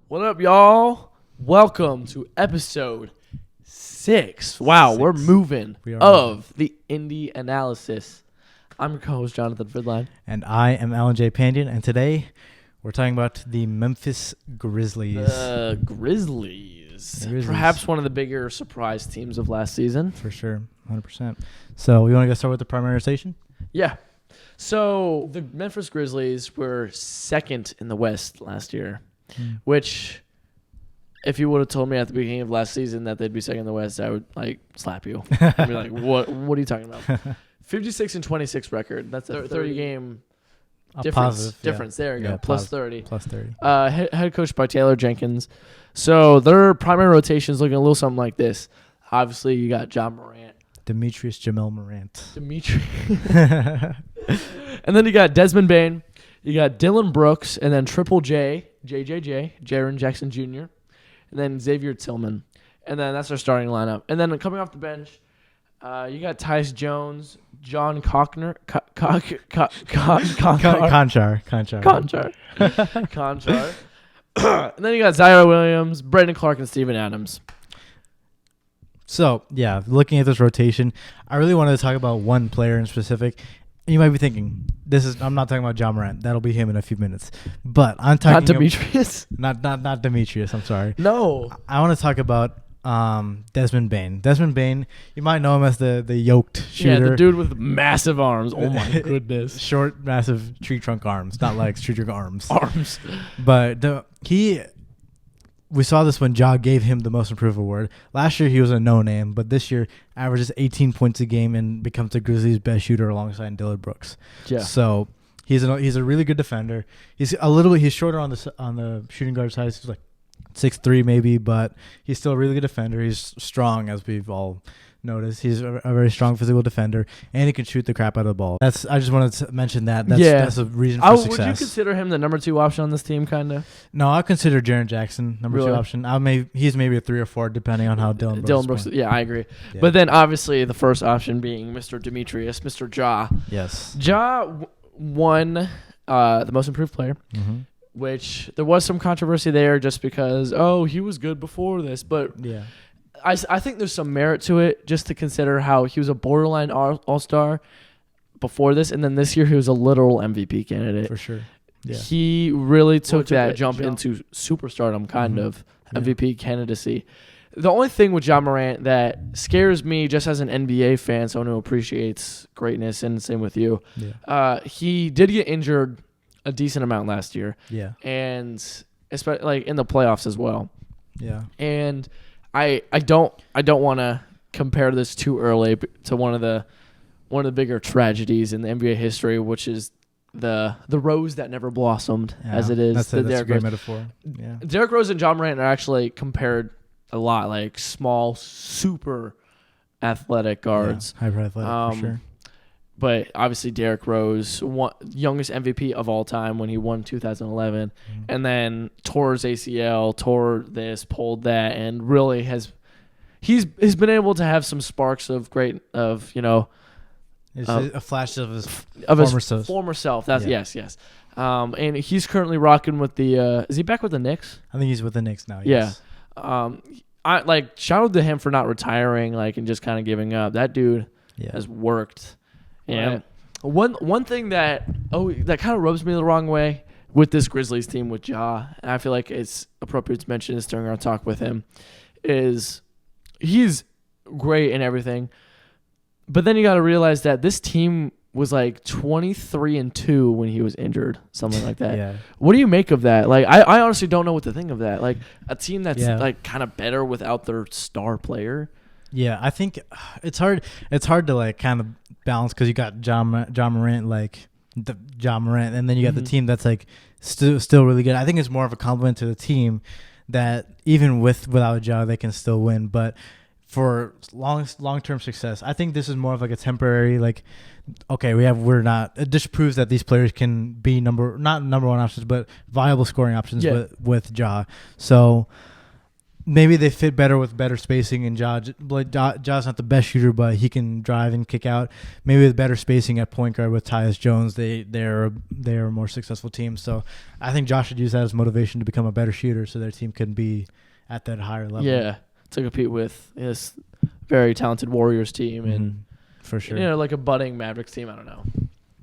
What up, y'all? Welcome to episode 6. Wow, we're moving of the Indy-Analysis. I'm your co-host, Jonathan Fridline. And I am Alan J. Pandian, and today we're talking about the Memphis Grizzlies. Grizzlies. Perhaps one of the bigger surprise teams of last season. For sure, 100%. So we want to get started with the primary station? Yeah. So the Memphis Grizzlies were second in the West last year, which if you would have told me at the beginning of last season that they'd be second in the West, I would slap you. I'd be like, what are you talking about? 56-26 record. That's a 30-game difference. There you go. Plus 30. Plus 30. Head coached by Taylor Jenkins. So their primary rotation is looking a little something like this. Obviously, you got John Morant. Demetrius Jamel Morant. And then you got Desmond Bane. You got Dylan Brooks. And then Triple J, Jaren Jackson Jr. And then Xavier Tillman. And then that's our starting lineup. And then coming off the bench, you got Tyus Jones, John Conchar. And then you got Zaire Williams, Brandon Clark, and Steven Adams. So, yeah, looking at this rotation, I really wanted to talk about one player in specific. You might be thinking, I'm not talking about John Morant. That'll be him in a few minutes. But I'm talking Not Demetrius? Not Demetrius, I'm sorry. No. I want to talk about Desmond Bane. Desmond Bane, you might know him as the yoked shooter. Yeah, the dude with massive arms. Oh, my goodness. Short, massive tree trunk arms. Not legs, tree trunk arms. Arms. But we saw this when Ja gave him the Most Improved award. Last year, he was a no-name, but this year averages 18 points a game and becomes the Grizzlies' best shooter alongside Dylan Brooks. Yeah. So he's a really good defender. He's shorter on the shooting guard side. He's like 6'3" maybe, but he's still a really good defender. He's strong, as we've all noticed. He's a very strong physical defender, and he can shoot the crap out of the ball. I just wanted to mention that. That's a reason for success. Would you consider him the number 2 option on this team, kind of? No, I consider Jaren Jackson number 2 option. He's maybe a 3 or 4, depending on how Dylan Brooks. Yeah, I agree. Yeah. But then obviously the first option being Mr. Demetrius, Mr. Ja. Yes. Ja won the Most Improved Player. Mm-hmm. Which there was some controversy there just because, he was good before this. But yeah, I think there's some merit to it just to consider how he was a borderline all-star before this. And then this year he was a literal MVP candidate. For sure. Yeah. He really took that jump into superstardom, kind of MVP candidacy. The only thing with John Morant that scares me just as an NBA fan, someone who appreciates greatness, and same with you, he did get injured a decent amount last year. Yeah. And especially like in the playoffs as well. Yeah. And I don't want to compare this too early to one of the bigger tragedies in the NBA history, which is the rose that never blossomed, as it is. That's a great metaphor. Yeah. Derrick Rose and John Morant are actually compared a lot, like small, super athletic guards. Yeah, hyper athletic for sure. But obviously Derrick Rose, youngest MVP of all time when he won 2011, and then tore his ACL, tore this, pulled that, and really he's been able to have some sparks of a flash of his former self. That's yes. And he's currently rocking with the. Is he back with the Knicks? I think he's with the Knicks now. Yes. Yeah. I shout out to him for not retiring, and just kind of giving up. That dude has worked. Yeah. Right. One thing that kind of rubs me the wrong way with this Grizzlies team with Ja, and I feel like it's appropriate to mention this during our talk with him, is he's great and everything, but then you got to realize that this team was like 23-2 when he was injured, something like that. Yeah. What do you make of that? Like, I honestly don't know what to think of that. Like a team that's like kind of better without their star player. Yeah, I think it's hard. It's hard to like kind of balance because you got John Morant, and then you got the team that's like still really good. I think it's more of a compliment to the team that even without Ja they can still win. But for long-term success, I think this is more of like a temporary it just proves that these players can be not number 1 options but viable scoring options with Ja. So maybe they fit better with better spacing, and Ja's not the best shooter, but he can drive and kick out. Maybe with better spacing at point guard with Tyus Jones, they're a more successful team. So I think Josh should use that as motivation to become a better shooter, so their team can be at that higher level. Yeah, to compete with this very talented Warriors team and for sure, like a budding Mavericks team. I don't know.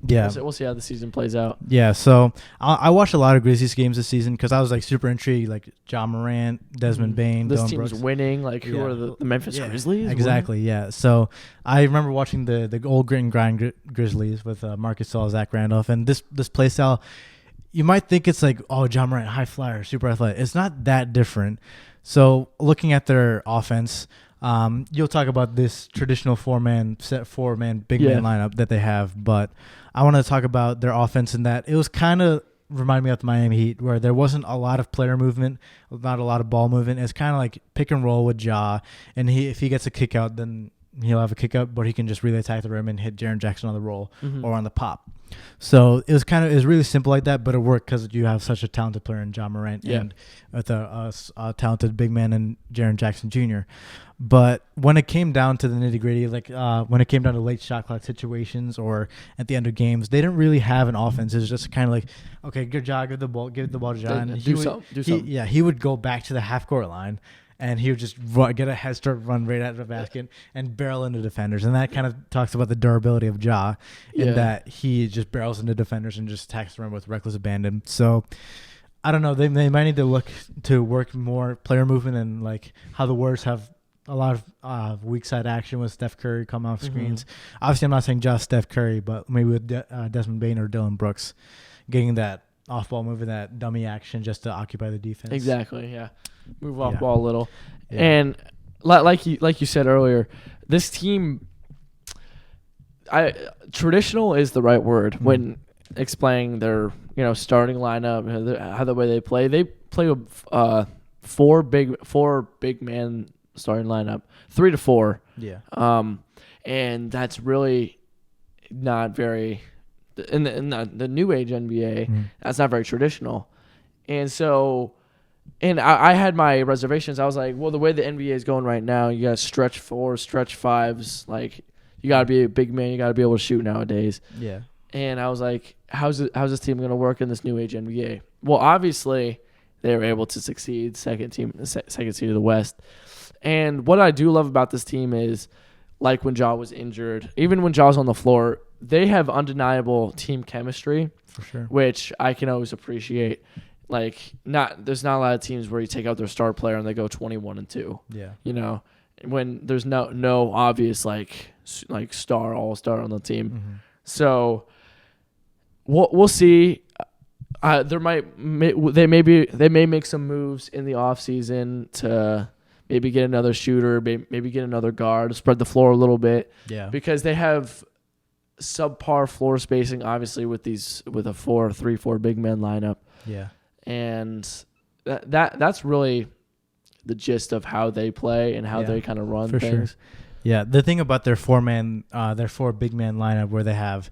Yeah, we'll see how the season plays out. Yeah, so I watched a lot of Grizzlies games this season because I was like super intrigued, like Ja Morant, Desmond Bane, this Dillon team's Brooks. winning. Like who are the Memphis Grizzlies? Exactly. Yeah. So I remember watching the old grit and grind Grizzlies with Marcus Gasol, Zach Randolph, and this play style. You might think it's like, oh, Ja Morant, high flyer, super athletic. It's not that different. So looking at their offense. You'll talk about this traditional four-man big man lineup that they have, but I want to talk about their offense in that it was kind of remind me of the Miami Heat, where there wasn't a lot of player movement, not a lot of ball movement. It's kind of like pick and roll with Ja, and if he gets a kick out, then he'll have a kick out, but he can just really attack the rim and hit Jaren Jackson on the roll or on the pop. So it was really simple like that, but it worked because you have such a talented player in Ja Morant and with a talented big man in Jaren Jackson Jr. But when it came down to the nitty gritty, like when it came down to late shot clock situations or at the end of games, they didn't really have an offense. It was just kind of like, okay, good job, give the ball to Ja, and do something. He would go back to the half court line. And he would just get a head start, run right at the basket, and barrel into defenders. And that kind of talks about the durability of Ja, in that he just barrels into defenders and just attacks the rim with reckless abandon. So I don't know. They might need to look to work more player movement and like how the Warriors have a lot of weak side action with Steph Curry come off screens. Obviously, I'm not saying just Steph Curry, but maybe with Desmond Bane or Dillon Brooks getting that off-ball move and that dummy action just to occupy the defense. Exactly, yeah. Move off ball a little. Yeah. And like you said earlier, this team, traditional is the right word when explaining their starting lineup, how the way they play. They play a four big man starting lineup, 3 to 4. Yeah. And that's really not very in the new age NBA. That's not very traditional, and so. And I had my reservations. I was like, well, the way the NBA is going right now, you got stretch 4s, stretch 5s. Like, you got to be a big man. You got to be able to shoot nowadays. Yeah. And I was like, how's this team going to work in this new age NBA? Well, obviously, they were able to succeed, second seed of the West. And what I do love about this team is, like when Ja was injured, even when Ja was on the floor, they have undeniable team chemistry. For sure. Which I can always appreciate. Like there's not a lot of teams where you take out their star player and they go 21-2. Yeah. When there's no obvious like all-star on the team. So we'll see. They may make some moves in the offseason to maybe get another shooter, maybe get another guard, spread the floor a little bit. Yeah. Because they have subpar floor spacing obviously with a 3-4 big man lineup. Yeah. And that's really the gist of how they play and how they kind of run things. Sure. Yeah, the thing about their four big man lineup where they have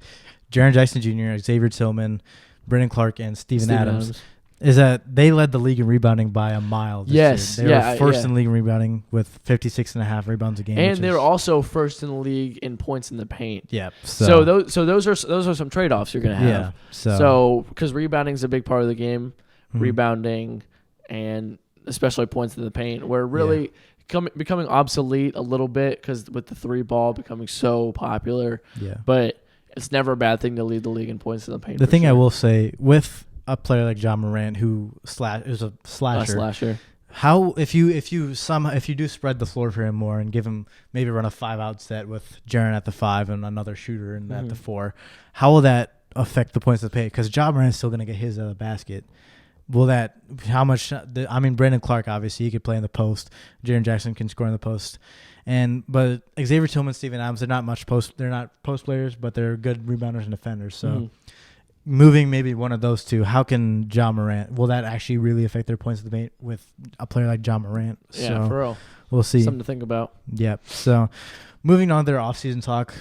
Jaren Jackson Jr., Xavier Tillman, Brendan Clark, and Steven Adams is that they led the league in rebounding by a mile this year. They were first in the league in rebounding with 56.5 rebounds a game. And they were also first in the league in points in the paint. Yeah. So those are some trade-offs you're going to have. Yeah. So because rebounding is a big part of the game, rebounding and especially points in the paint, where really becoming obsolete a little bit because with the 3 ball becoming so popular. Yeah. But it's never a bad thing to lead the league in points in the paint. The thing I will say with a player like Ja Morant who is a slasher. How if you do spread the floor for him more and give him maybe run a 5-out set with Jaren at the 5 and another shooter at the 4, how will that affect the points of the paint? Because Ja Morant's still going to get his basket. Will that how much? Brandon Clark obviously he could play in the post. Jaren Jackson can score in the post, but Xavier Tillman, Steven Adams, they're not post players, but they're good rebounders and defenders. So. Moving maybe one of those two, how can Ja Morant, will that actually really affect their points of the paint with a player like Ja Morant? Yeah, for real. We'll see. Something to think about. Yep. So moving on to their offseason talk,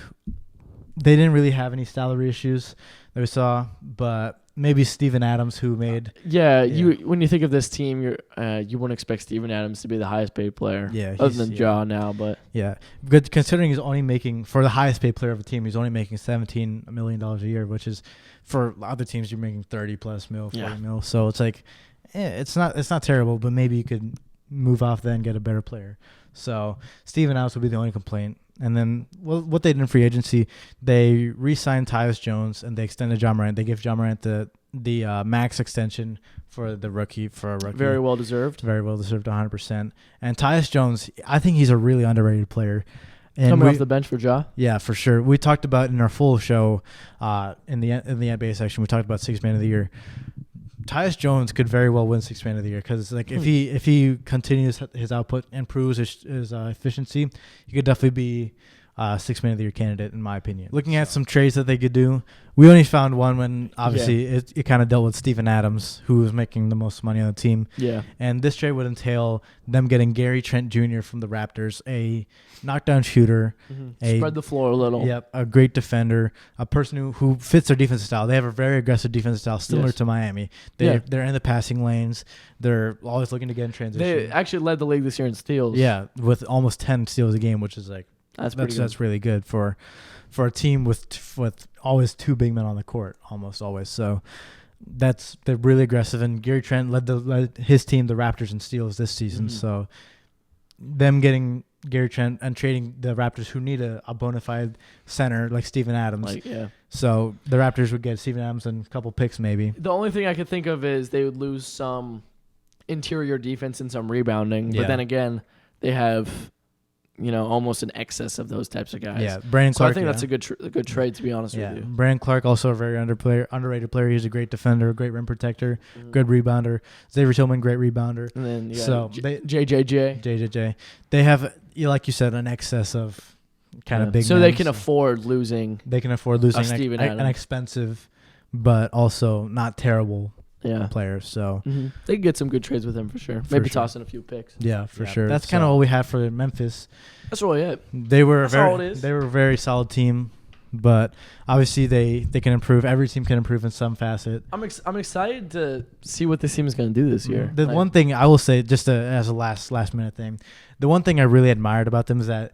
they didn't really have any salary issues that we saw, but maybe Steven Adams, who made. Yeah, when you think of this team, you wouldn't expect Steven Adams to be the highest paid player. Yeah, other than Ja now, but yeah, good considering he's only making for the highest paid player of the team. He's only making $17 million a year, which is for other teams you're making 30+ mil, 40 mil. So it's like, it's not terrible, but maybe you could move off then and get a better player. So Steven Adams would be the only complaint. And then what they did in free agency, they re-signed Tyus Jones and they extended John Morant. They gave John Morant the max extension for a rookie. Very well deserved. Very well deserved, 100%. And Tyus Jones, I think he's a really underrated player. And coming off the bench for Ja? Yeah, for sure. We talked about in our full show in the NBA section, we talked about Sixth Man of the Year. Tyus Jones could very well win Sixth Man of the Year because like if he continues his output, improves his efficiency, he could definitely be Sixth Man of the Year candidate in my opinion. Looking at some trades that they could do, we only found one when obviously it kind of dealt with Steven Adams, who was making the most money on the team. Yeah, and this trade would entail them getting Gary Trent Jr. from the Raptors, a knockdown shooter, spread the floor a little. Yep, a great defender, a person who fits their defensive style. They have a very aggressive defensive style, similar to Miami. They're in the passing lanes. They're always looking to get in transition. They actually led the league this year in steals. Yeah, with almost 10 steals a game, which is like that's really good for a team with always two big men on the court, almost always. So they're really aggressive. And Gary Trent led his team, the Raptors, in steals this season. So them getting Gary Trent and trading the Raptors, who need a bona fide center like Steven Adams. So the Raptors would get Steven Adams and a couple picks maybe. The only thing I could think of is they would lose some interior defense and some rebounding. But then again, they have almost an excess of those types of guys. Yeah, Brandon Clark. So I think that's a good trade, to be honest with you. Brandon Clark, also a very underrated player. He's a great defender, great rim protector, good rebounder. Xavier Tillman, great rebounder. And then JJJ. They have, like you said, an excess of kind of big. So they can afford losing. They can afford losing an expensive, but also not terrible. Players, so they can get some good trades with him for sure. Maybe toss in a few picks. Yeah, for sure. That's kind of all we have for Memphis. That's really it. They were a very solid team, but obviously they can improve. Every team can improve in some facet. I'm excited to see what this team is going to do this year. The one thing I will say, just as a last minute thing, the one thing I really admired about them is that,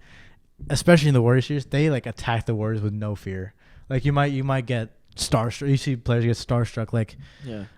especially in the Warriors series, they attack the Warriors with no fear. You might get starstruck. You see players get starstruck.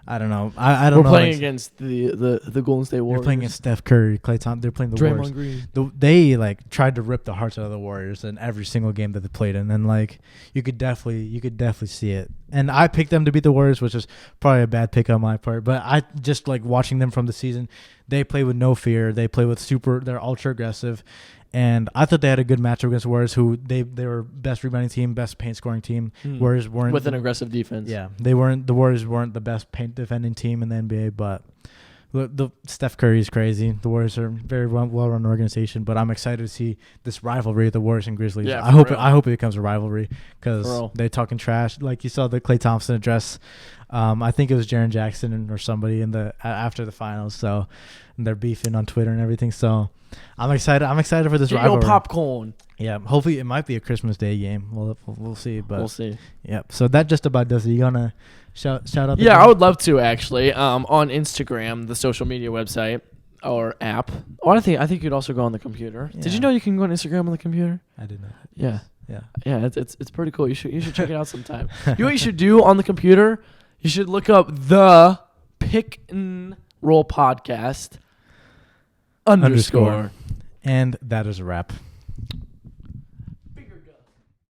I don't know. I don't know. We're playing against the Golden State Warriors. You're playing against Steph Curry, Klay Thompson. They're playing the Warriors. Green. They tried to rip the hearts out of the Warriors in every single game that they played in, and you could definitely see it. And I picked them to beat the Warriors, which is probably a bad pick on my part. But I just watching them from the season. They play with no fear. They play with they're ultra aggressive. And I thought they had a good matchup against Warriors, who they were best rebounding team, best paint scoring team. Warriors weren't with an aggressive defense. Yeah, the Warriors weren't the best paint defending team in the NBA, but the Steph Curry is crazy. The Warriors are a very well run organization, but I'm excited to see this rivalry of the Warriors and Grizzlies. Yeah, I hope it becomes a rivalry because they're talking trash. Like you saw the Klay Thompson address. I think it was Jaren Jackson or somebody after the finals. So they're beefing on Twitter and everything. So I'm excited. I'm excited for this rivalry. Popcorn. Yeah, hopefully it might be a Christmas Day game. We'll see. But we'll see. Yep. So that just about does it. You gonna shout out? Yeah, I would love to actually. On Instagram, the social media website or app. Or I think you'd also go on the computer. Yeah. Did you know you can go on Instagram on the computer? I did not. Yeah. It's pretty cool. You should check it out sometime. You know what you should do on the computer? You should look up the Pick and Roll Podcast _ And that is a wrap.